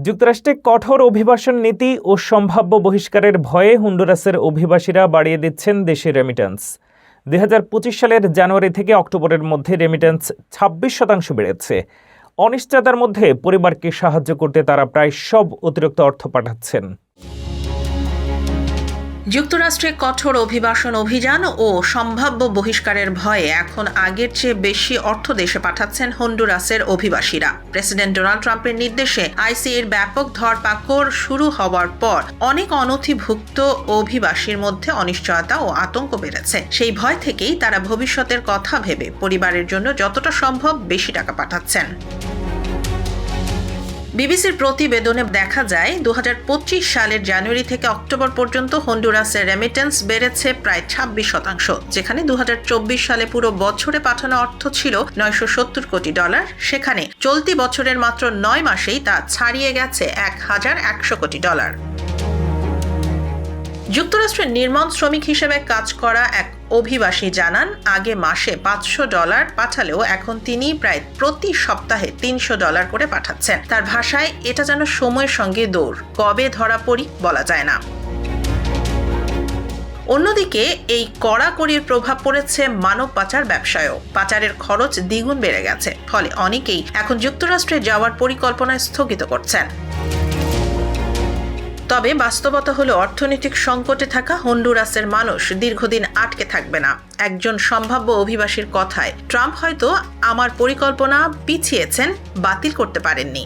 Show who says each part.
Speaker 1: যুক্তরাষ্ট্রে কঠোর অভিবাসন নীতি ও সম্ভাব্য বহিষ্কারের ভয়ে হন্ডুরাসের অভিবাসীরা বাড়িয়ে দিচ্ছেন দেশে রেমিট্যান্স। ২০২৫ সালের জানুয়ারি থেকে অক্টোবরের মধ্যে রেমিট্যান্স ২৬% বেড়েছে। অনিশ্চয়তার মধ্যে পরিবারকে সাহায্য করতে তারা প্রায় সব অতিরিক্ত অর্থ পাঠাচ্ছেন।
Speaker 2: যুক্তরাষ্ট্রে কঠোর অভিবাসন অভিযান ও সম্ভাব্য বহিষ্কারের ভয়ে এখন আগের চেয়ে বেশি অর্থ দেশে পাঠাচ্ছেন হন্ডুরাসের অভিবাসীরা। প্রেসিডেন্ট ডোনাল্ড ট্রাম্পের নির্দেশে আইসিএর ব্যাপক ধরপাকড় শুরু হওয়ার পর অনেক অনথিভুক্ত অভিবাসীর মধ্যে অনিশ্চয়তা ও আতঙ্ক বেড়েছে। সেই ভয় থেকেই তারা ভবিষ্যতের কথা ভেবে পরিবারের জন্য যতটা সম্ভব বেশি টাকা পাঠাচ্ছেন। বিবিসির প্রতিবেদনে দেখা যায় ২০২৫ সালের জানুয়ারি থেকে অক্টোবর পর্যন্ত হন্ডুরাসের রেমিটেন্স বেড়েছে প্রায় ২৬%, যেখানে ২০২৪ সালে পুরো বছরে পাঠানো অর্থ ছিল $৯৭০ কোটি। সেখানে চলতি বছরের মাত্র ৯ মাসেই তা ছাড়িয়ে গেছে $১,১০০ কোটি। যুক্তরাষ্ট্রের নির্মাণ শ্রমিক হিসেবে কাজ করা এক অভিবাসী জানান, আগে মাসে $৫০০ পাঠালেও এখন তিনি প্রায় প্রতি সপ্তাহে $৩০০ করে পাঠাচ্ছেন। তার ভাষায়, এটা যেন সময়ের সঙ্গে দৌড়, কবে ধরা পড়ি বলা যায় না। অন্যদিকে এই কড়াকড়ির প্রভাব পড়েছে মানব পাচার ব্যবসায়ও। পাচারের খরচ দ্বিগুণ বেড়ে গেছে, ফলে অনেকেই এখন যুক্তরাষ্ট্রে যাওয়ার পরিকল্পনা স্থগিত করছেন। তবে বাস্তবতা হলো, অর্থনৈতিক সংকটে থাকা হন্ডুরাসের মানুষ দীর্ঘদিন আটকে থাকবে না। একজন সম্ভাব্য অভিবাসীর কথায়, ট্রাম্প হয়তো আমার পরিকল্পনা পিছিয়েছেন, বাতিল করতে পারেননি।